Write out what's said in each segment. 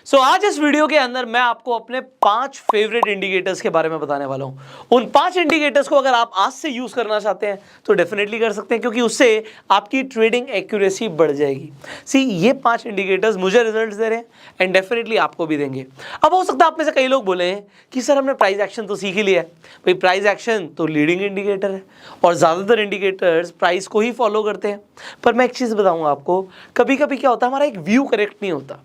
सो आज इस वीडियो के अंदर मैं आपको अपने 5 फेवरेट इंडिकेटर्स के बारे में बताने वाला हूं। उन 5 इंडिकेटर्स को अगर आप आज से यूज करना चाहते हैं तो डेफिनेटली कर सकते हैं, क्योंकि उससे आपकी ट्रेडिंग एक्यूरेसी बढ़ जाएगी। सी, ये 5 इंडिकेटर्स मुझे रिजल्ट्स दे रहे हैं एंड डेफिनेटली आपको भी देंगे। अब हो सकता है आप में से कई लोग बोले हैं कि सर हमने प्राइस एक्शन तो सीख ही लिया है। भाई, प्राइस एक्शन तो लीडिंग इंडिकेटर है और ज्यादातर इंडिकेटर्स प्राइस को ही फॉलो करते हैं। पर मैं एक चीज बताऊंगा आपको, कभी कभी क्या होता है, हमारा एक व्यू करेक्ट नहीं होता।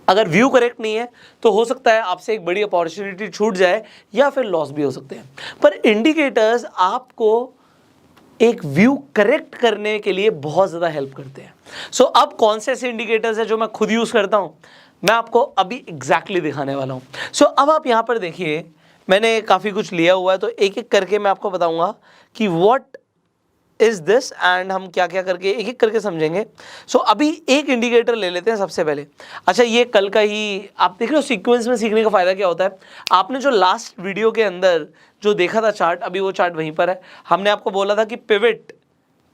अगर व्यू करेक्ट नहीं है तो हो सकता है आपसे एक बड़ी अपॉर्चुनिटी छूट जाए या फिर लॉस भी हो सकते हैं। पर इंडिकेटर्स आपको एक व्यू करेक्ट करने के लिए बहुत ज़्यादा हेल्प करते हैं। सो अब कौन से ऐसे इंडिकेटर्स हैं जो मैं खुद यूज़ करता हूं, मैं आपको अभी एग्जैक्टली दिखाने वाला हूं। सो अब आप यहां पर देखिए, मैंने काफ़ी कुछ लिया हुआ है, तो एक एक करके मैं आपको बताऊंगा कि व्हाट इज दिस एंड हम क्या क्या करके एक एक करके समझेंगे। सो अभी एक इंडिकेटर ले लेते हैं सबसे पहले। अच्छा, ये कल का ही आप देख रहे हो। सीक्वेंस में सीखने का फायदा क्या होता है, आपने जो लास्ट वीडियो के अंदर जो देखा था चार्ट, अभी वो चार्ट वहीं पर है। हमने आपको बोला था कि पिवट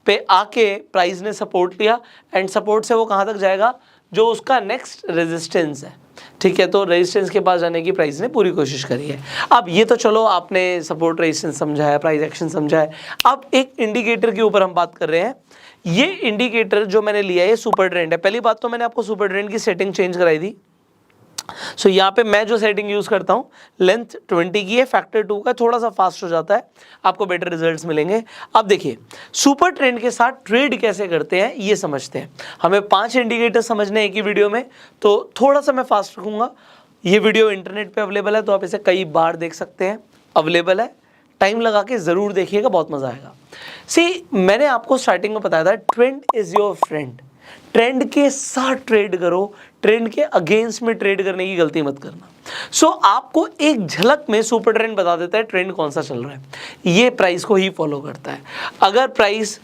पे आके प्राइस ने सपोर्ट लिया एंड सपोर्ट से वो कहाँ तक जाएगा, जो उसका नेक्स्ट रेजिस्टेंस है। ठीक है, तो रेजिस्टेंस के पास जाने की प्राइस ने पूरी कोशिश करी है। अब ये तो चलो आपने सपोर्ट रेजिस्टेंस समझा है, प्राइस एक्शन समझा है। अब एक इंडिकेटर के ऊपर हम बात कर रहे हैं। ये इंडिकेटर जो मैंने लिया है, ये सुपर ट्रेंड है। पहली बात तो मैंने आपको सुपर ट्रेंड की सेटिंग चेंज कराई थी। सो यहाँ पे मैं जो सेटिंग यूज करता हूँ, लेंथ 20 की है, फैक्टर 2 का, थोड़ा सा फास्ट हो जाता है, आपको बेटर रिजल्ट्स मिलेंगे। अब देखिए, सुपर ट्रेंड के साथ ट्रेड कैसे करते हैं ये समझते हैं। हमें 5 इंडिकेटर समझने एक ही वीडियो में, तो थोड़ा सा मैं फास्ट रखूंगा। ये वीडियो इंटरनेट पे अवेलेबल है, तो आप इसे कई बार देख सकते हैं। अवेलेबल है, टाइम लगा के जरूर देखिएगा, बहुत मजा आएगा। सी, मैंने आपको स्टार्टिंग में बताया था, trend is your friend. Trend के साथ ट्रेड करो, ट्रेंड के अगेंस्ट में ट्रेड करने की गलती मत करना। सो आपको एक झलक में सुपर ट्रेंड बता देता है ट्रेंड कौन सा चल रहा है। ये प्राइस को ही फॉलो करता है। अगर प्राइस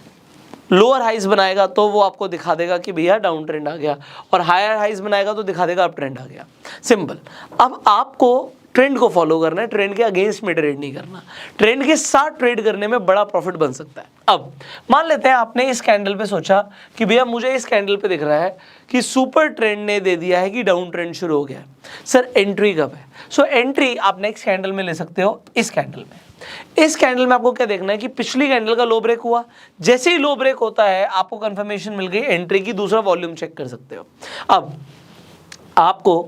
लोअर हाइज बनाएगा तो वो आपको दिखा देगा कि भैया डाउन ट्रेंड आ गया, और हायर हाइज बनाएगा तो दिखा देगा अप ट्रेंड आ गया। सिंपल। अब आपको ट्रेंड को फॉलो करना है, ट्रेंड के अगेंस्ट में ट्रेड नहीं करना। ट्रेंड के साथ ट्रेड करने में बड़ा प्रॉफिट बन सकता है। अब मान लेते हैं आपने इस कैंडल पे सोचा कि भैया मुझे इस कैंडल पे दिख रहा है कि सुपर ट्रेंड ने दे दिया है कि डाउन ट्रेंड शुरू हो गया है। सर, एंट्री कब है? सो एंट्री आप नेक्स्ट कैंडल में ले सकते हो, इस कैंडल में। इस कैंडल में आपको क्या देखना है कि पिछली कैंडल का लो ब्रेक हुआ, जैसे ही लो ब्रेक होता है आपको कंफर्मेशन मिल गई एंट्री की, दूसरा वॉल्यूम चेक कर सकते हो। अब आपको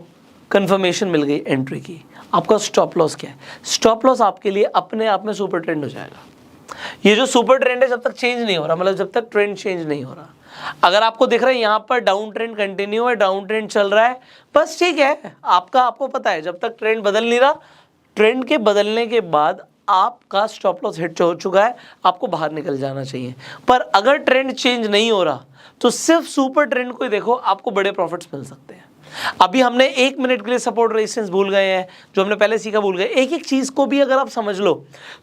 कंफर्मेशन मिल गई एंट्री की, आपका स्टॉप लॉस क्या है? स्टॉप लॉस आपके लिए अपने आप में सुपर ट्रेंड हो जाएगा। ये जो सुपर ट्रेंड है जब तक चेंज नहीं हो रहा, मतलब जब तक ट्रेंड चेंज नहीं हो रहा, अगर आपको दिख रहा है यहाँ पर डाउन ट्रेंड कंटिन्यू है, डाउन ट्रेंड चल रहा है, बस ठीक है, आपको पता है जब तक ट्रेंड बदल नहीं रहा, ट्रेंड के बदलने के बाद आपका स्टॉप लॉस हिट हो चुका है, आपको बाहर निकल जाना चाहिए। पर अगर ट्रेंड चेंज नहीं हो रहा तो सिर्फ सुपर ट्रेंड को ही देखो, आपको बड़े प्रॉफिट्स मिल सकते हैं। अभी हमने 1 मिनट के लिए सपोर्ट रेजिस्टेंस भूल गए हैं, जो हमने पहले सीखा भूल गए। एक एक चीज को भी अगर आप समझ लो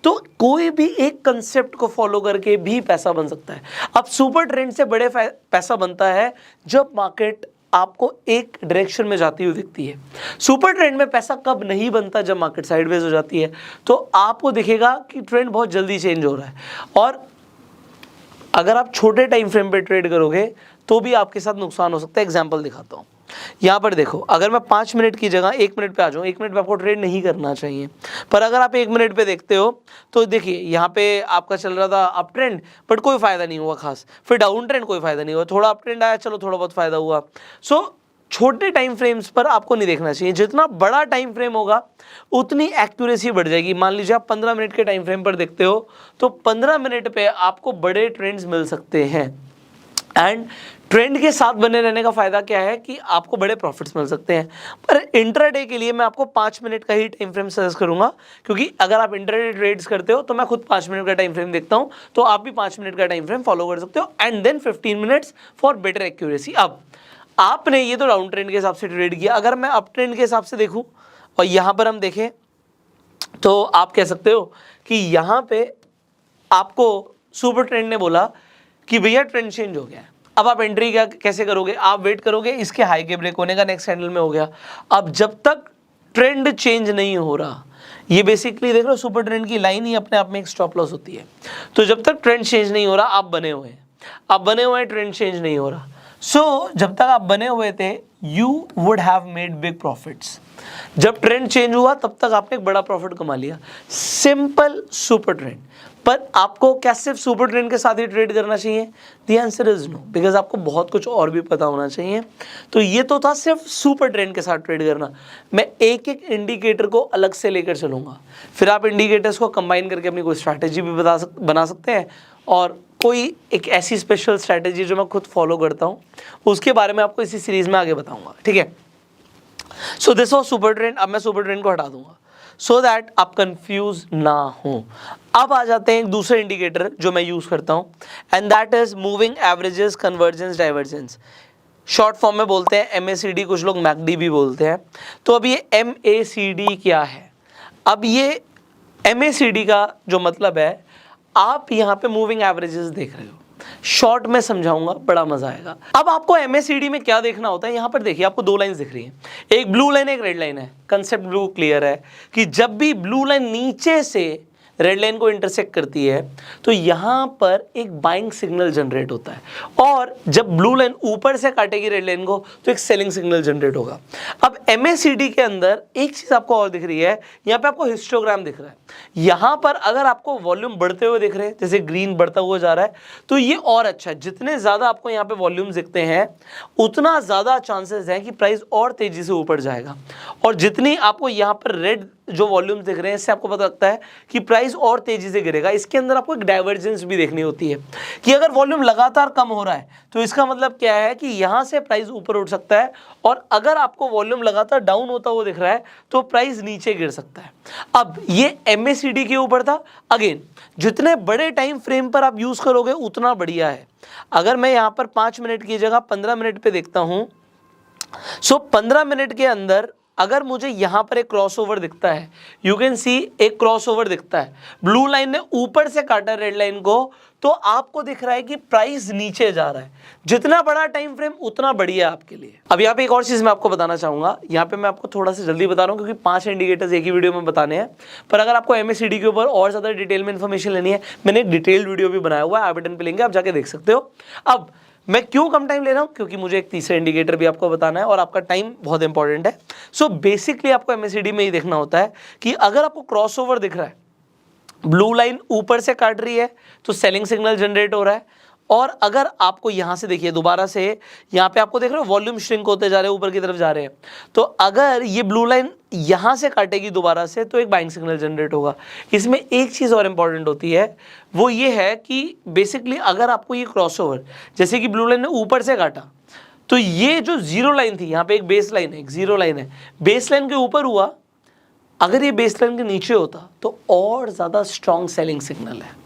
तो कोई भी एक कंसेप्ट को फॉलो करके भी पैसा बन सकता है। अब सुपर ट्रेंड से बड़े पैसा बनता है जब मार्केट आपको एक डायरेक्शन में जाती हुई दिखती है। सुपर ट्रेंड में पैसा कब नहीं बनता? जब मार्केट साइडवेज हो जाती है, तो आपको दिखेगा कि ट्रेंड बहुत जल्दी चेंज हो रहा है। और अगर आप छोटे टाइम फ्रेम पे ट्रेड करोगे तो भी आपके साथ नुकसान हो सकता है। एग्जांपल दिखाता हूँ, यहाँ पर देखो, अगर मैं 5 मिनट की जगह 1 मिनट पे आ जाऊँ, 1 मिनट पे आपको ट्रेड नहीं करना चाहिए, पर अगर आप 1 मिनट पे देखते हो तो देखिए यहाँ पे आपका चल रहा था अप ट्रेंड, बट कोई फायदा नहीं हुआ खास। फिर डाउन ट्रेंड, कोई फायदा नहीं हुआ। थोड़ा अप ट्रेंड आया, चलो थोड़ा बहुत फायदा हुआ। सो छोटे टाइम फ्रेम्स पर आपको नहीं देखना चाहिए। जितना बड़ा टाइम फ्रेम होगा उतनी एक्यूरेसी बढ़ जाएगी। मान लीजिए आप 15 मिनट के टाइम फ्रेम पर देखते हो तो 15 मिनट पे आपको बड़े ट्रेंड्स मिल सकते हैं। एंड ट्रेंड के साथ बने रहने का फायदा क्या है कि आपको बड़े प्रॉफिट्स मिल सकते हैं। पर इंट्राडे के लिए मैं आपको 5 मिनट का ही टाइम फ्रेम सजेस्ट करूंगा, क्योंकि अगर आप इंट्राडे ट्रेड्स करते हो तो मैं खुद 5 मिनट का टाइम फ्रेम देखता हूं, तो आप भी 5 मिनट का टाइम फ्रेम फॉलो कर सकते हो। And then 15 minutes for better accuracy. अब आपने ये तो डाउन ट्रेंड के हिसाब से ट्रेड किया, अगर मैं अप ट्रेंड के हिसाब से देखूं और यहां पर हम देखें तो आप कह सकते हो कि यहां पे आपको सुपर ट्रेंड ने बोला कि भैया ट्रेंड चेंज हो गया है। अब आप एंट्री क्या कैसे करोगे? आप वेट करोगे इसके हाई के ब्रेक होने का, नेक्स्ट कैंडल में हो गया। अब जब तक ट्रेंड चेंज नहीं हो रहा, ये बेसिकली देख रहे हो सुपर ट्रेंड की लाइन ही अपने आप में एक स्टॉप लॉस होती है। तो जब तक ट्रेंड चेंज नहीं हो रहा, आप बने हुए हैं, ट्रेंड चेंज नहीं हो रहा। सो जब तक आप बने हुए थे you would have made big profits. जब ट्रेंड चेंज हुआ तब तक आपने एक बड़ा प्रॉफिट कमा लिया। Simple super trend. पर आपको क्या सिर्फ सुपर ट्रेंड के साथ ही ट्रेड करना चाहिए? The answer is no, because आपको बहुत कुछ और भी पता होना चाहिए। तो ये तो था सिर्फ सुपर ट्रेंड के साथ ट्रेड करना। मैं एक एक इंडिकेटर को अलग से लेकर चलूंगा, फिर आप इंडिकेटर्स को कंबाइन करके अपनी कोई स्ट्रैटेजी भी बना सकते हैं, और कोई एक ऐसी स्पेशल स्ट्रैटेजी जो मैं खुद फॉलो करता हूँ उसके बारे में आपको इसी सीरीज में आगे बताऊंगा, ठीक है। So this was super trend. अब मैं सुपर ट्रेंड को हटा दूंगा सो दैट आप कंफ्यूज ना हो। अब आ जाते हैं एक दूसरे इंडिकेटर जो मैं यूज करता हूं, and that is moving averages convergence divergence. Short form में बोलते हैं MACD, कुछ लोग मैकडी भी बोलते हैं। तो अब ये MACD क्या है? अब ये MACD का जो मतलब है, आप यहाँ पे मूविंग एवरेजेस देख रहे हो। शॉर्ट में समझाऊंगा, बड़ा मजा आएगा। अब आपको MACD में क्या देखना होता है, यहाँ पर देखिए आपको दो लाइंस दिख रही हैं, एक ब्लू लाइन एक रेड लाइन है। कंसेप्ट ब्लू क्लियर है कि जब भी ब्लू लाइन नीचे से रेड लाइन को इंटरसेक्ट करती है तो यहां पर एक बाइंग सिग्नल जनरेट होता है, और जब ब्लू लाइन ऊपर से काटेगी रेड लाइन को तो एक सेलिंग सिग्नल जनरेट होगा। अब MACD के अंदर एक चीज आपको और दिख रही है, यहां पे आपको हिस्टोग्राम दिख रहा है। यहां पर अगर आपको वॉल्यूम बढ़ते हुए दिख रहे हैं, जैसे ग्रीन बढ़ता हुआ जा रहा है, तो ये और अच्छा है। जितने ज्यादा आपको यहाँ पे वॉल्यूम दिखते हैं उतना ज्यादा चांसेस है कि प्राइस और तेजी से ऊपर जाएगा, और जितनी आपको यहाँ पर रेड जो वॉल्यूम दिख रहे हैं इससे आपको पता लगता है कि प्राइस और तेजी से गिरेगा। इसके अंदर आपको एक डाइवर्जेंस भी देखनी होती है कि अगर वॉल्यूम लगातार कम हो रहा है तो इसका मतलब क्या है कि यहां से प्राइस ऊपर उठ सकता है, और अगर आपको वॉल्यूम लगातार डाउन होता हुआ दिख रहा है तो प्राइस नीचे गिर सकता है। अब ये MACD के ऊपर था। अगेन, जितने बड़े टाइम फ्रेम पर आप यूज करोगे उतना बढ़िया है। अगर मैं यहां पर 5 मिनट की जगह 15 मिनट पे देखता हूं, सो 15 मिनट के अंदर अगर मुझे यहां पर एक क्रॉसओवर दिखता है, यू कैन सी एक क्रॉसओवर दिखता है, ब्लू लाइन ने ऊपर से काटा रेड लाइन को, तो आपको दिख रहा है कि प्राइस नीचे जा रहा है। जितना बड़ा टाइम फ्रेम उतना बढ़िया आपके लिए। अब यहाँ पे एक और चीज मैं आपको बताना चाहूंगा, यहाँ पे मैं आपको थोड़ा सा जल्दी बता रहा हूँ क्योंकि 5 इंडिकेटर्स एक ही वीडियो में बताने हैं। पर अगर आपको MACD के ऊपर और ज्यादा डिटेल में इंफॉर्मेशन लेनी है, मैंने एक डिटेल्ड वीडियो भी बनाया हुआ है, आई बटन पे लिंक है, आप जाके देख सकते हो। अब मैं क्यों कम टाइम ले रहा हूं, क्योंकि मुझे एक तीसरा इंडिकेटर भी आपको बताना है और आपका टाइम बहुत इंपॉर्टेंट है। सो बेसिकली आपको MACD में ही देखना होता है कि अगर आपको क्रॉसओवर दिख रहा है, ब्लू लाइन ऊपर से काट रही है तो सेलिंग सिग्नल जनरेट हो रहा है, और अगर आपको यहां से देखिए दोबारा से, यहां पे आपको देख रहे हो वॉल्यूम श्रिंक होते जा रहे हैं, ऊपर की तरफ जा रहे हैं, तो अगर ये ब्लू लाइन यहां से काटेगी दोबारा से तो एक बाइंग सिग्नल जनरेट होगा। इसमें एक चीज और इंपॉर्टेंट होती है, वो ये है कि बेसिकली अगर आपको ये क्रॉसओवर, जैसे कि ब्लू लाइन ने ऊपर से काटा, तो ये जो जीरो लाइन थी, यहाँ पे एक बेस लाइन है, एक जीरो लाइन है, बेस लाइन के ऊपर हुआ, अगर ये बेस लाइन के नीचे होता तो और ज्यादा स्ट्रॉन्ग सेलिंग सिग्नल है,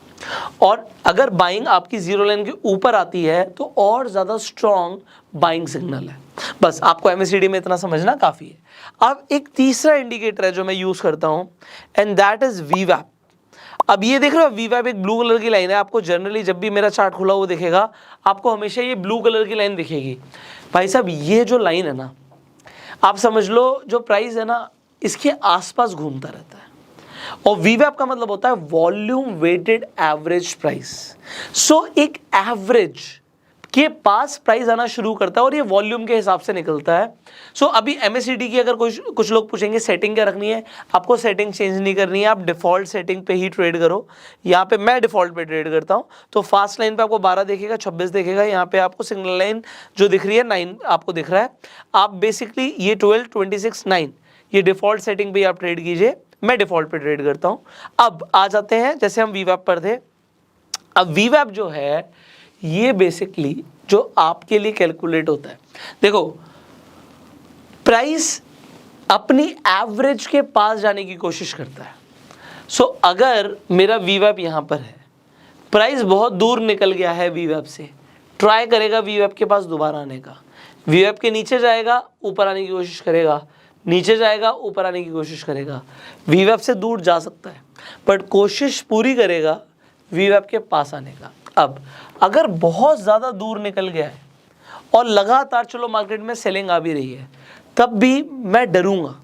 और अगर बाइंग आपकी जीरो लाइन के ऊपर आती है तो और ज्यादा स्ट्रॉन्ग बाइंग सिग्नल है। बस आपको MACD में इतना समझना काफी है। अब एक तीसरा इंडिकेटर है जो मैं यूज करता हूं, एंड दैट इज VWAP। अब ये देख रहे हो VWAP एक ब्लू कलर की लाइन है, आपको जनरली जब भी मेरा चार्ट खुला हुआ दिखेगा आपको हमेशा ये ब्लू कलर की लाइन दिखेगी। भाई साहब, ये जो लाइन है ना, आप समझ लो जो प्राइस है ना इसके आसपास घूमता रहता है, और VWAP का मतलब होता है वॉल्यूम वेटेड एवरेज प्राइस। सो एक एवरेज के पास प्राइस आना शुरू करता है और ये वॉल्यूम के हिसाब से निकलता है। सो अभी MACD की अगर कुछ लोग पूछेंगे सेटिंग क्या रखनी है, आपको सेटिंग चेंज नहीं करनी है, आप डिफॉल्ट सेटिंग पे ही ट्रेड करो। यहाँ पे मैं डिफॉल्ट पे ट्रेड करता हूँ, तो फास्ट लाइन पे आपको 12 देखेगा, 26 देखेगा, यहाँ पे आपको सिग्नल लाइन जो दिख रही है 9 आपको दिख रहा है। आप बेसिकली ये 12, 26, 9 ये डिफॉल्ट सेटिंग पे आप ट्रेड कीजिए, मैं डिफॉल्ट पे ट्रेड करता हूं। अब आ जाते हैं, जैसे हम VWAP पर थे, अब VWAP जो है ये बेसिकली जो आपके लिए कैलकुलेट होता है, देखो प्राइस अपनी एवरेज के पास जाने की कोशिश करता है। सो अगर मेरा VWAP यहां पर है, प्राइस बहुत दूर निकल गया है VWAP से, ट्राई करेगा VWAP के पास दोबारा आने का, VWAP के नीचे जाएगा, ऊपर आने की कोशिश करेगा, नीचे जाएगा, ऊपर आने की कोशिश करेगा, VWAP से दूर जा सकता है बट कोशिश पूरी करेगा VWAP के पास आने का। अब अगर बहुत ज़्यादा दूर निकल गया है और लगातार चलो मार्केट में सेलिंग आ भी रही है, तब भी मैं डरूंगा।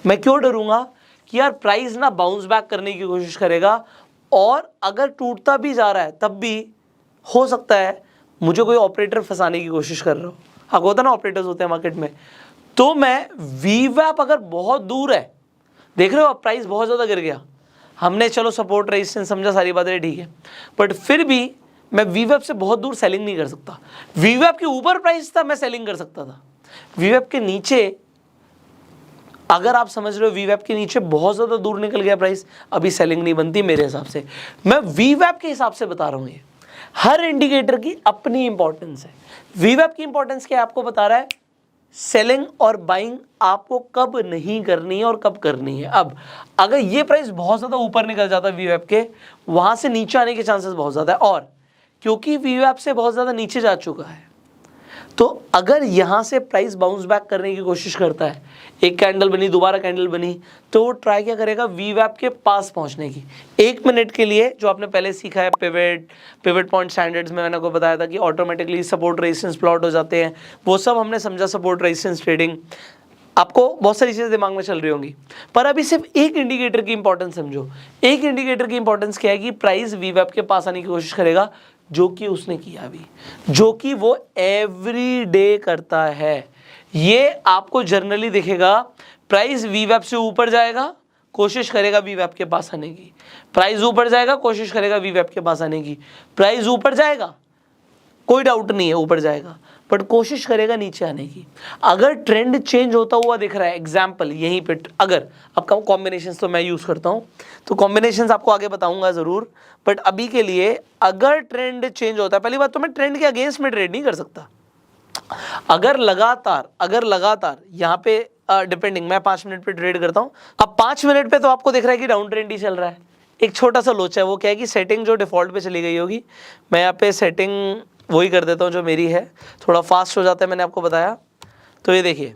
मैं क्यों डरूंगा कि यार प्राइस ना बाउंस बैक करने की कोशिश करेगा, और अगर टूटता भी जा रहा है तब भी हो सकता है मुझे कोई ऑपरेटर फंसाने की कोशिश कर रहा हो। हाँ, होता ना, ऑपरेटर्स होते हैं मार्केट में, तो मैं वीवैप अगर बहुत दूर है, देख रहे हो अब प्राइस बहुत ज़्यादा गिर गया, हमने चलो सपोर्ट रेजिस्टेंस समझा, सारी बातें ठीक है, बट फिर भी मैं वीवैप से बहुत दूर सेलिंग नहीं कर सकता। वीवैप के ऊपर प्राइस था मैं सेलिंग कर सकता था, वीवैप के नीचे अगर आप समझ रहे हो वीवैप के नीचे बहुत ज़्यादा दूर निकल गया प्राइस, अभी सेलिंग नहीं बनती मेरे हिसाब से। मैं वीवैप के हिसाब से बता रहा हूँ, ये हर इंडिकेटर की अपनी इंपॉर्टेंस है। वीवैप की इंपॉर्टेंस क्या है आपको बता रहा है, सेलिंग और बाइंग आपको कब नहीं करनी है और कब करनी है। अब अगर ये प्राइस बहुत ज़्यादा ऊपर निकल जाता है वीवैप के, वहाँ से नीचे आने के चांसेस बहुत ज़्यादा है, और क्योंकि वीवैप से बहुत ज़्यादा नीचे जा चुका है, तो अगर यहाँ से प्राइस बाउंस बैक करने की कोशिश करता है, एक कैंडल बनी, दोबारा कैंडल बनी, तो वो ट्राई क्या करेगा, वीवैप के पास पहुँचने की। 1 मिनट के लिए जो आपने पहले सीखा है पिवट पॉइंट स्टैंडर्ड्स में, मैंने आपको बताया था कि ऑटोमेटिकली सपोर्ट रेजिस्टेंस प्लॉट हो जाते हैं, वो सब हमने समझा। सपोर्ट रेजिस्टेंस ट्रेडिंग, आपको बहुत सारी चीज़ें दिमाग में चल रही होंगी, पर अभी सिर्फ एक इंडिकेटर की इंपॉर्टेंस समझो। एक इंडिकेटर की इंपॉर्टेंस क्या है कि प्राइस वीवैप के पास आने की कोशिश करेगा, जो कि उसने किया अभी, जो कि वो एवरी डे करता है। ये आपको जनरली दिखेगा, प्राइस वीवैप से ऊपर जाएगा, कोशिश करेगा वीवैप के पास आने की, प्राइस ऊपर जाएगा, कोशिश करेगा वीवैप के पास आने की, प्राइस ऊपर जाएगा, कोई डाउट नहीं है ऊपर जाएगा, बट कोशिश करेगा नीचे आने की। अगर ट्रेंड चेंज होता हुआ दिख रहा है, एग्जाम्पल यहीं पे, अगर आपका कॉम्बिनेशंस तो मैं यूज़ करता हूँ, तो कॉम्बिनेशंस आपको आगे बताऊंगा ज़रूर, बट अभी के लिए अगर ट्रेंड चेंज होता है, पहली बात तो मैं ट्रेंड के अगेंस्ट में ट्रेड नहीं कर सकता। अगर लगातार यहाँ पे डिपेंडिंग, मैं 5 मिनट पे ट्रेड करता हूँ, अब 5 मिनट पे तो आपको दिख रहा है कि डाउन ट्रेंड ही चल रहा है। एक छोटा सा लोचा है, वो क्या है कि सेटिंग जो डिफ़ॉल्ट पे चली गई होगी, मैं यहाँ पे सेटिंग वही कर देता हूँ जो मेरी है, थोड़ा फास्ट हो जाता है, मैंने आपको बताया। तो ये देखिए,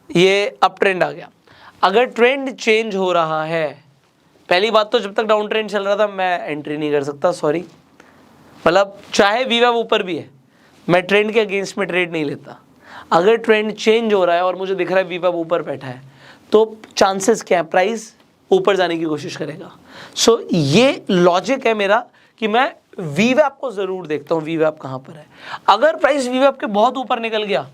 ये अप ट्रेंड आ गया। अगर ट्रेंड चेंज हो रहा है, पहली बात तो जब तक डाउन ट्रेंड चल रहा था मैं एंट्री नहीं कर सकता, सॉरी, मतलब चाहे वीवैप ऊपर भी है, मैं ट्रेंड के अगेंस्ट में ट्रेड नहीं लेता। अगर ट्रेंड चेंज हो रहा है और मुझे दिख रहा है वीवैप ऊपर बैठा है, तो चांसेस क्या है, प्राइस ऊपर जाने की कोशिश करेगा। सो ये लॉजिक है मेरा कि मैं वीवैप को ज़रूर देखता हूँ, वीवैप कहाँ पर है। अगर प्राइस वीवैप के बहुत ऊपर निकल गया,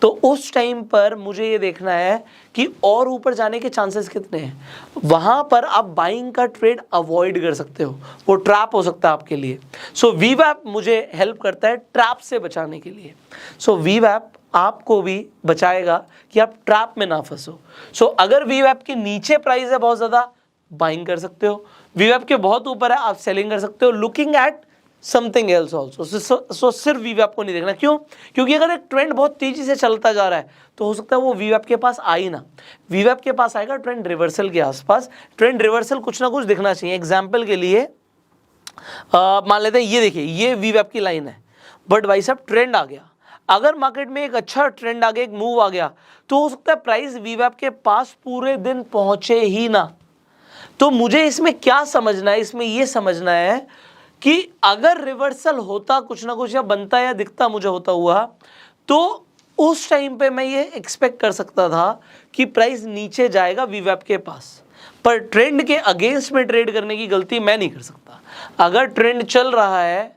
तो उस टाइम पर मुझे ये देखना है कि और ऊपर जाने के चांसेस कितने हैं। वहाँ पर आप बाइंग का ट्रेड अवॉइड कर सकते हो, वो ट्रैप हो सकता है आपके लिए। सो वीवैप मुझे हेल्प करता है ट्रैप से बचाने के लिए। सो वीवैप आपको भी बचाएगा कि आप ट्रैप में ना फंसो। सो अगर वीवैप के नीचे प्राइस है बहुत ज़्यादा, बाइंग कर सकते हो, वीवैप के बहुत ऊपर है आप सेलिंग कर सकते हो, looking at something else also. So सिर्फ वीवैप को नहीं देखना। क्यों? क्योंकि अगर एक ट्रेंड बहुत तेजी से चलता जा रहा है, तो हो सकता है वो वीवैप के पास आ ही ना। वीवैप के पास आएगा ट्रेंड रिवर्सल के आसपास, ट्रेंड रिवर्सल कुछ ना कुछ दिखना चाहिए। एग्जाम्पल के लिए मान लेते हैं, ये देखिए, ये वीवैप की लाइन है, बट भाई साहब ट्रेंड आ गया। अगर मार्केट में एक अच्छा ट्रेंड आ गया, एक मूव आ गया, तो हो सकता है प्राइस वीवैप के पास पूरे दिन पहुंचे ही ना। तो मुझे इसमें क्या समझना है, इसमें ये समझना है कि अगर रिवर्सल होता कुछ ना कुछ, या बनता या दिखता मुझे होता हुआ, तो उस टाइम पे मैं ये एक्सपेक्ट कर सकता था कि प्राइस नीचे जाएगा वीवैप के पास। पर ट्रेंड के अगेंस्ट में ट्रेड करने की गलती मैं नहीं कर सकता। अगर ट्रेंड चल रहा है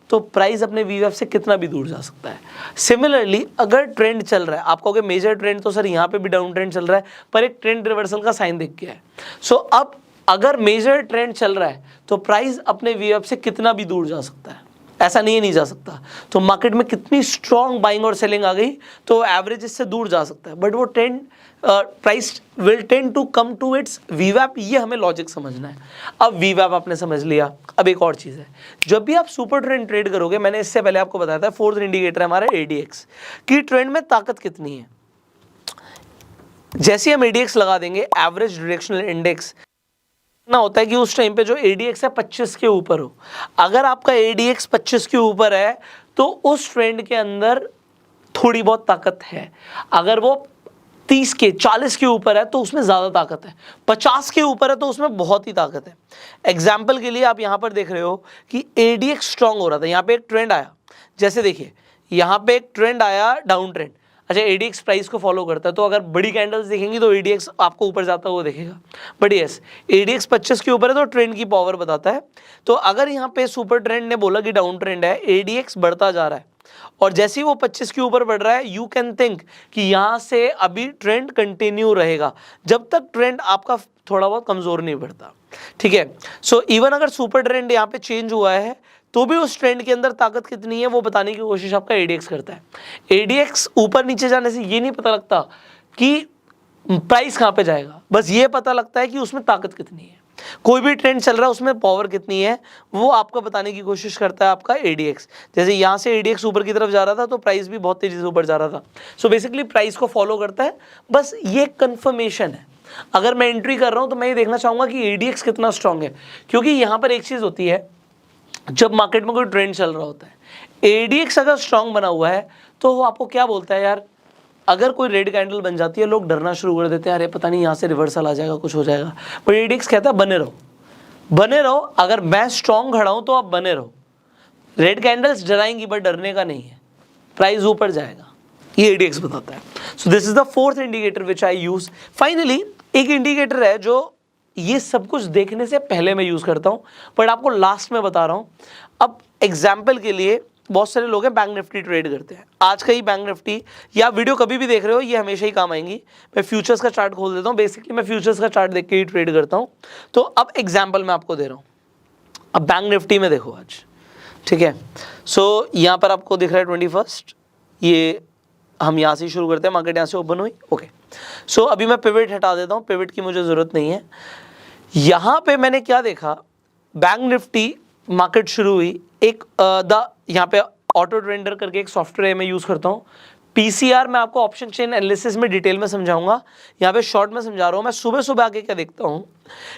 तो प्राइस अपने वीवैप से कितना भी दूर जा सकता है। सिमिलरली अगर ट्रेंड चल रहा है, आप कहोगे मेजर ट्रेंड तो सर यहाँ पे भी डाउन ट्रेंड चल रहा है, पर एक ट्रेंड रिवर्सल का साइन दिख गया है। सो अब अगर मेजर ट्रेंड चल रहा है तो प्राइस अपने वीवैप से कितना भी दूर जा सकता है, ऐसा नहीं जा सकता। तो मार्केट में कितनी स्ट्रॉन्ग बाइंग और सेलिंग आ गई तो एवरेज इससे दूर जा सकता है, बट वो trend price will tend to come to its वीवैप। ये हमें लॉजिक समझना है। अब वीवैप आपने समझ लिया, अब एक और चीज़ है, जब भी आप सुपर ट्रेंड ट्रेड करोगे, मैंने इससे पहले आपको बताया था, फोर्थ इंडिकेटर है हमारा ADX की ट्रेंड में ताकत कितनी है। जैसे हम ADX लगा देंगे, एवरेज डायरेक्शनल इंडेक्स, ना होता है कि उस टाइम पे जो ADX है 25 के ऊपर हो। अगर आपका ADX 25 के ऊपर है तो उस ट्रेंड के अंदर थोड़ी बहुत ताकत है। अगर वो 30 के 40 के ऊपर है तो उसमें ज़्यादा ताकत है, 50 के ऊपर है तो उसमें बहुत ही ताकत है। एग्जाम्पल के लिए आप यहाँ पर देख रहे हो कि ADX स्ट्रॉन्ग हो रहा था, यहाँ पे एक ट्रेंड आया, जैसे देखिए यहाँ पे एक ट्रेंड आया डाउन ट्रेंड। अच्छा, ADX प्राइस को फॉलो करता है, तो अगर बड़ी कैंडल्स दिखेंगी तो ADX आपको ऊपर जाता हुआ दिखेगा। बट यस, ADX 25 के ऊपर है तो ट्रेंड की पावर बताता है। तो अगर यहाँ पे सुपर ट्रेंड ने बोला कि डाउन ट्रेंड है, ADX बढ़ता जा रहा है, और जैसे ही वो 25 के ऊपर बढ़ रहा है, यू कैन थिंक कि यहाँ से अभी ट्रेंड कंटिन्यू रहेगा जब तक ट्रेंड आपका थोड़ा बहुत कमज़ोर नहीं बढ़ता, ठीक है। सो इवन अगर सुपर ट्रेंड यहाँ पे चेंज हुआ है तो भी उस ट्रेंड के अंदर ताकत कितनी है वो बताने की कोशिश आपका एडीएक्स करता है। एडीएक्स ऊपर नीचे जाने से ये नहीं पता लगता कि प्राइस कहाँ पे जाएगा, बस ये पता लगता है कि उसमें ताकत कितनी है। कोई भी ट्रेंड चल रहा है उसमें पावर कितनी है वो आपको बताने की कोशिश करता है आपका एडीएक्स। जैसे यहाँ से एडीएक्स ऊपर की तरफ जा रहा था तो प्राइस भी बहुत तेजी से ऊपर जा रहा था। सो बेसिकली प्राइस को फॉलो करता है, बस ये कंफर्मेशन है। अगर मैं एंट्री कर रहा हूँ तो मैं ये देखना चाहूँगा कि एडीएक्स कितना स्ट्रांग है, क्योंकि यहाँ पर एक चीज़ होती है, जब मार्केट में कोई ट्रेंड चल रहा होता है, एडीएक्स अगर स्ट्रांग बना हुआ है तो वो आपको क्या बोलता है, यार अगर कोई रेड कैंडल बन जाती है लोग डरना शुरू कर देते हैं, अरे पता नहीं यहाँ से रिवर्सल आ जाएगा, कुछ हो जाएगा। पर एडीएक्स कहता है बने रहो, बने रहो, अगर मैं स्ट्रांग खड़ा हूँ तो आप बने रहो। रेड कैंडल्स डराएंगी बट डरने का नहीं है, प्राइस ऊपर जाएगा, ये एडीएक्स बताता है। So this is the fourth indicator which I use. Finally एक इंडिकेटर है जो ये सब कुछ देखने से पहले मैं यूज करता हूँ बट आपको लास्ट में बता रहा हूँ। अब एग्जाम्पल के लिए बहुत सारे लोग हैं बैंक निफ्टी ट्रेड करते हैं, आज का ही बैंक निफ्टी या वीडियो कभी भी देख रहे हो ये हमेशा ही काम आएंगी। मैं फ्यूचर्स का चार्ट खोल देता हूँ, बेसिकली मैं फ्यूचर्स का चार्ट देख के ही ट्रेड करता हूँ। तो अब एग्जाम्पल मैं आपको दे रहा हूँ, अब बैंक निफ्टी में देखो आज, ठीक है। सो यहाँ पर आपको दिख रहा है 21, ये हम यहाँ से शुरू करते हैं, मार्केट यहाँ से ओपन हुई, ओके। सो अभी मैं पिवट हटा देता हूँ, पिवट की मुझे ज़रूरत नहीं है। यहाँ पे मैंने क्या देखा, बैंक निफ्टी मार्केट शुरू हुई, एक यहाँ पे ऑटो ट्रेंडर करके एक सॉफ्टवेयर मैं यूज़ करता हूँ। पीसीआर मैं आपको ऑप्शन चेन एनालिसिस में डिटेल में समझाऊंगा, यहाँ पे शॉर्ट में समझा रहा हूँ। मैं सुबह सुबह आके क्या देखता हूँ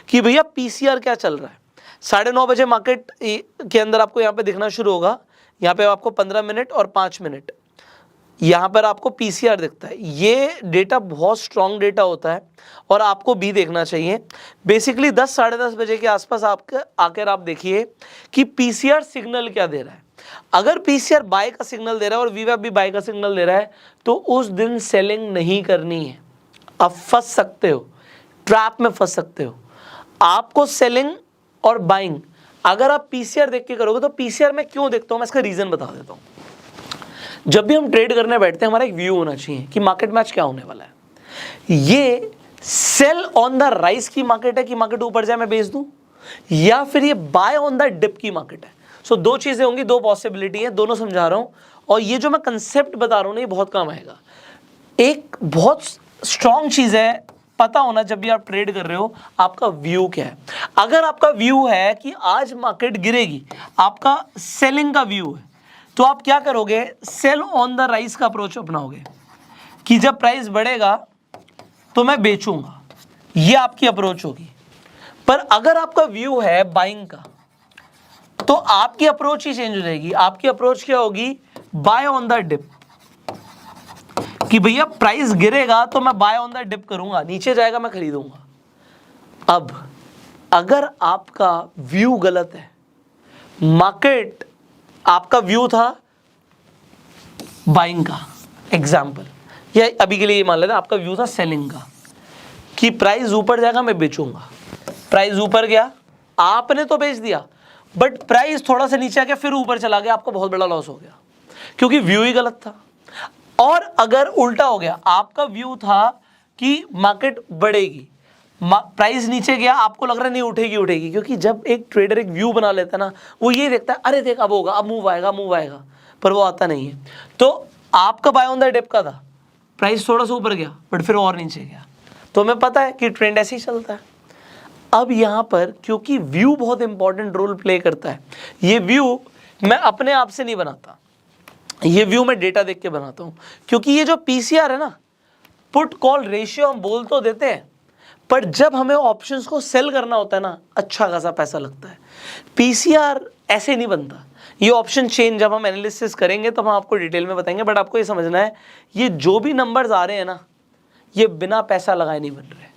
कि भैया पीसीआर क्या चल रहा है। 9:30 बजे मार्केट के अंदर आपको यहाँ पे दिखना शुरू होगा, यहाँ पे आपको 15 मिनट और 5 मिनट यहाँ पर आपको पीसीआर दिखता है। ये डेटा बहुत स्ट्रॉन्ग डेटा होता है और आपको भी देखना चाहिए। बेसिकली 10 साढ़े 10 बजे के आसपास आकर आप देखिए कि पीसीआर सिग्नल क्या दे रहा है। अगर पीसीआर बाय का सिग्नल दे रहा है और वीवैप भी बाय का सिग्नल दे रहा है तो उस दिन सेलिंग नहीं करनी है, आप फंस सकते हो, ट्रैप में फंस सकते हो। आपको सेलिंग और बाइंग अगर आप पीसीआर देख के करोगे, तो पीसीआर में क्यों देखता हूं मैं इसका रीजन बता देता हूं। जब भी हम ट्रेड करने बैठते हैं हमारा एक व्यू होना चाहिए कि मार्केट मैच क्या होने वाला है। ये सेल ऑन द राइज की मार्केट है कि मार्केट ऊपर जाए मैं बेच दूं, या फिर ये बाय ऑन द डिप की मार्केट है। सो दो चीजें होंगी, दो पॉसिबिलिटी है, दोनों समझा रहा हूं। और ये जो मैं कंसेप्ट बता रहा हूं ना ये बहुत काम आएगा। एक बहुत स्ट्रॉन्ग चीज है पता होना जब भी आप ट्रेड कर रहे हो, आपका व्यू क्या है। अगर आपका व्यू है कि आज मार्केट गिरेगी, आपका सेलिंग का व्यू है, तो आप क्या करोगे, सेल ऑन द राइज का अप्रोच अपनाओगे कि जब प्राइस बढ़ेगा तो मैं बेचूंगा, ये आपकी अप्रोच होगी। पर अगर आपका व्यू है बाइंग का तो आपकी अप्रोच ही चेंज हो जाएगी। आपकी अप्रोच क्या होगी, बाय ऑन द डिप, कि भैया प्राइस गिरेगा तो मैं बाय ऑन द डिप करूंगा, नीचे जाएगा मैं खरीदूंगा। अब अगर आपका व्यू गलत है, मार्केट आपका व्यू था बाइंग का एग्जाम्पल, या अभी के लिए ये मान लेते हैं आपका व्यू था सेलिंग का कि प्राइस ऊपर जाएगा मैं बेचूंगा। प्राइस ऊपर गया, आपने तो बेच दिया, बट प्राइस थोड़ा सा नीचे आ गया फिर ऊपर चला गया, आपको बहुत बड़ा लॉस हो गया क्योंकि व्यू ही गलत था। और अगर उल्टा हो गया, आपका व्यू था कि मार्केट बढ़ेगी, प्राइस नीचे गया, आपको लग रहा है नहीं उठेगी उठेगी, क्योंकि जब एक ट्रेडर एक व्यू बना लेता है ना, वो ये देखता है अरे देख अब होगा, अब मूव आएगा मूव आएगा, पर वो आता नहीं है। तो आपका बाय ऑन द डिप का था, प्राइस थोड़ा सा ऊपर गया बट फिर और नीचे गया, तो हमें पता है कि ट्रेंड ऐसे ही चलता है। अब यहाँ पर क्योंकि व्यू बहुत इंपॉर्टेंट रोल प्ले करता है, ये व्यू मैं अपने आप से नहीं बनाता, ये व्यू मैं डेटा देख के बनाता हूँ। क्योंकि ये जो पीसीआर है ना, पुट कॉल रेशियो, हम बोल तो देते हैं पर जब हमें ऑप्शंस को सेल करना होता है ना, अच्छा खासा पैसा लगता है। पीसीआर ऐसे नहीं बनता। ये ऑप्शन चेन जब हम एनालिसिस करेंगे तब हम आपको डिटेल में बताएंगे, बट आपको ये समझना है ये जो भी नंबर्स आ रहे हैं ना, ये बिना पैसा लगाए नहीं बन रहे,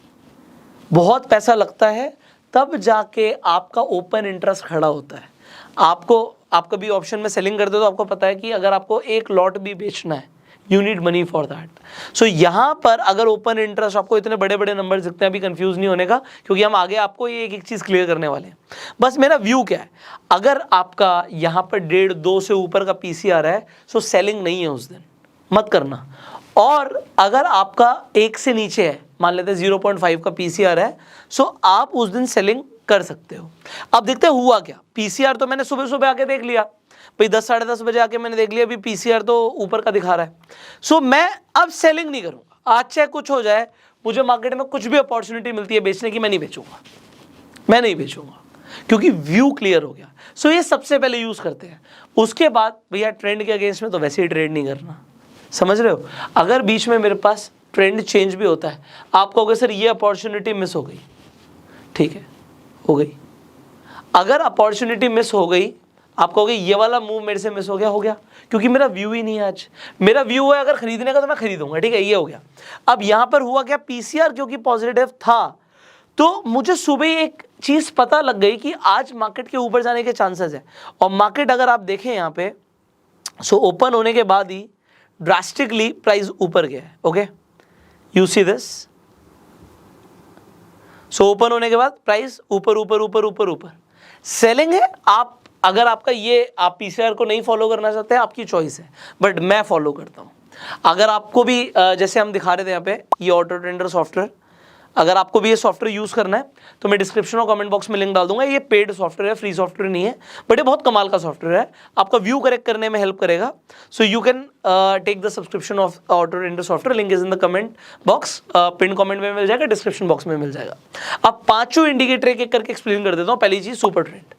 बहुत पैसा लगता है तब जाके आपका ओपन इंटरेस्ट खड़ा होता है। आप कभी ऑप्शन में सेलिंग करते हो तो आपको पता है कि अगर आपको एक लॉट भी बेचना है you need money for that. So यहाँ पर अगर ओपन इंटरेस्ट आपको इतने बड़े बड़े नंबर दिखते हैं, अभी कंफ्यूज नहीं होने का, क्योंकि हम आगे आपको ये एक एक चीज़ क्लियर करने वाले हैं। बस मेरा व्यू क्या है, अगर आपका यहाँ पर 1.5-2 से ऊपर का पीसीआर है, सो सेलिंग नहीं है उस दिन, मत करना। और अगर आपका 1 से नीचे है, मान लेते हैं 0.5 का पीसीआर है, सो आप उस दिन सेलिंग कर सकते हो। अब देखते हैं हुआ क्या। पीसीआर तो मैंने सुबह सुबह आके देख लिया भाई, 10-10:30 बजे आके मैंने देख लिया अभी पीसीआर तो ऊपर का दिखा रहा है। सो मैं अब सेलिंग नहीं करूंगा, आज चाहे कुछ हो जाए, मुझे मार्केट में कुछ भी अपॉर्चुनिटी मिलती है बेचने की, मैं नहीं बेचूंगा, क्योंकि व्यू क्लियर हो गया। सो ये सबसे पहले यूज करते हैं। उसके बाद भैया ट्रेंड के अगेंस्ट में तो वैसे ही ट्रेड नहीं करना, समझ रहे हो। अगर बीच में मेरे पास ट्रेंड चेंज भी होता है, आप कहोगे सर ये अपॉर्चुनिटी मिस हो गई, ठीक है हो गई। अगर अपॉर्चुनिटी मिस हो गई, आप कहोगे ये वाला मूव मेरे से मिस हो गया, क्योंकि मेरा व्यू ही नहीं है। आज मेरा व्यू है अगर खरीदने का तो मैं खरीदूंगा, ठीक है, ये हो गया। अब यहां पर हुआ क्या, पीसीआर क्योंकि पॉजिटिव था, तो मुझे सुबह ही एक चीज पता लग गई कि आज मार्केट के ऊपर जाने के चांसेस है। और मार्केट अगर आप देखें यहाँ पे, सो ओपन होने के बाद ही ड्रास्टिकली प्राइस ऊपर गया है। Okay, you see this. So open होने के बाद प्राइस ऊपर सेलिंग है। आप अगर आपका ये, आप पीसीआर को नहीं फॉलो करना चाहते हैं, आपकी चॉइस है, बट मैं फॉलो करता हूं। अगर आपको भी जैसे हम दिखा रहे थे यहाँ पे, ये ऑटो ट्रेडर सॉफ्टवेयर, अगर आपको भी ये सॉफ्टवेयर यूज करना है तो मैं डिस्क्रिप्शन और कमेंट बॉक्स में लिंक डाल दूंगा। ये पेड सॉफ्टवेयर है, फ्री सॉफ्टवेयर नहीं है, बट ये बहुत कमाल का सॉफ्टवेयर है, आपका व्यू करेक्ट करने में हेल्प करेगा। So you can take the subscription of auto trader software, link is in the comment box, pin comment में मिल जाएगा, डिस्क्रिप्शन बॉक्स में मिल जाएगा। अब पांचों इंडिकेटर एक एक करके एक्सप्लेन कर देता हूँ। पहली चीज सुपर ट्रेंड,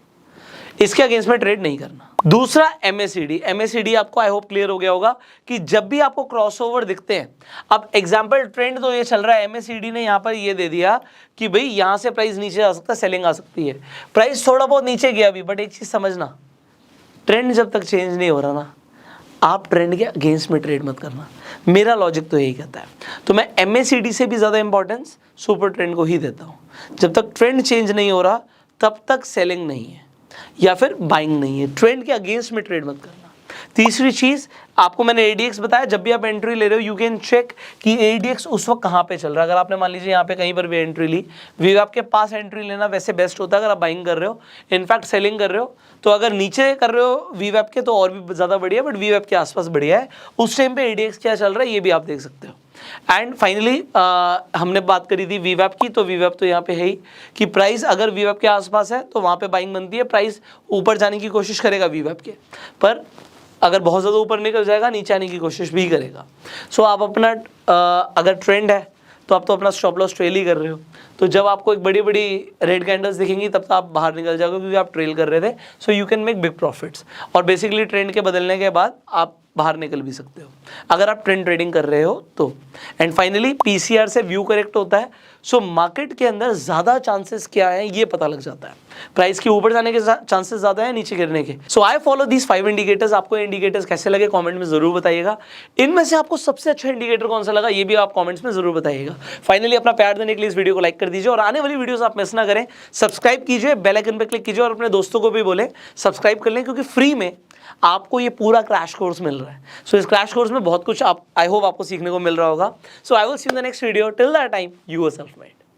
इसके अगेंस्ट में ट्रेड नहीं करना। दूसरा एमएससीडी आपको आई होप क्लियर हो गया होगा कि जब भी आपको क्रॉसओवर दिखते हैं, अब एग्जांपल ट्रेंड तो ये चल रहा है, एमएससीडी ने यहाँ पर ये दे दिया कि भाई यहाँ से प्राइस नीचे आ सकता है, सेलिंग आ सकती है। प्राइस थोड़ा बहुत नीचे गया अभी, बट एक चीज समझना, ट्रेंड जब तक चेंज नहीं हो रहा ना, आप ट्रेंड के अगेंस्ट में ट्रेड मत करना। मेरा लॉजिक तो यही कहता है। तो मैं एमएससीडी से भी ज़्यादा इंपॉर्टेंस सुपर ट्रेंड को ही देता हूँ। जब तक ट्रेंड चेंज नहीं हो रहा, तब तक सेलिंग नहीं है या फिर बाइंग नहीं है। ट्रेंड के अगेंस्ट में ट्रेड मत करना। तीसरी चीज, आपको मैंने एडीएक्स बताया, जब भी आप एंट्री ले रहे हो, यू कैन चेक कि एडीएक्स उस वक्त कहाँ पे चल रहा है। अगर आपने मान लीजिए यहाँ पे कहीं पर भी एंट्री ली, वी आपके पास एंट्री लेना वैसे बेस्ट होता है अगर आप बाइंग कर रहे हो, इनफैक्ट सेलिंग कर रहे हो। तो अगर नीचे कर रहे हो वी के तो और भी ज़्यादा बढ़िया, बट वी के आसपास बढ़िया है। उस टाइम पे एडीएक्स क्या चल रहा है ये भी आप देख सकते हो। एंड फाइनली हमने बात करी थी वीवैप की, तो वीवैप तो यहाँ पे है ही कि प्राइस अगर वीवैप के आसपास है तो वहाँ पे बाइंग बनती है। प्राइस ऊपर जाने की कोशिश करेगा वीवैप के, पर अगर बहुत ज़्यादा ऊपर निकल जाएगा नीचे आने की कोशिश भी करेगा। सो आप अपना अगर ट्रेंड है तो आप तो अपना स्टॉप लॉस ट्रेल ही कर रहे हो, तो जब आपको एक बड़ी बड़ी रेड कैंडल्स दिखेंगी तब तो आप बाहर निकल जाओगे क्योंकि आप ट्रेल कर रहे थे। सो you can make big profits, और बेसिकली ट्रेंड के बदलने के बाद आप बाहर निकल भी सकते हो अगर आप ट्रेंड ट्रेडिंग कर रहे हो तो। एंड फाइनली पीसीआर से व्यू करेक्ट होता है। सो मार्केट के अंदर ज़्यादा चांसेस क्या है ये पता लग जाता है, प्राइस के ऊपर जाने के चांसेस ज़्यादा है, नीचे गिरने के। सो आई फॉलो दीज 5 इंडिकेटर्स। आपको इंडिकेटर्स कैसे लगे कमेंट में ज़रूर बताइएगा। इनमें से आपको सबसे अच्छा इंडिकेटर कौन सा लगा ये भी आप कमेंट्स में ज़रूर बताइएगा। फाइनली अपना प्यार देने के लिए इस वीडियो को लाइक कर दीजिए, और आने वाली वीडियोस आप मिस ना करें, सब्सक्राइब कीजिए, बेल आइकन पर क्लिक कीजिए, और अपने दोस्तों को भी बोले सब्सक्राइब कर लें, क्योंकि फ्री में आपको ये पूरा क्रैश कोर्स मिल रहा है। सो इस क्रैश कोर्स में बहुत कुछ आई होप आपको सीखने को मिल रहा होगा। So I will see you in the next video. Till that time, you are self made.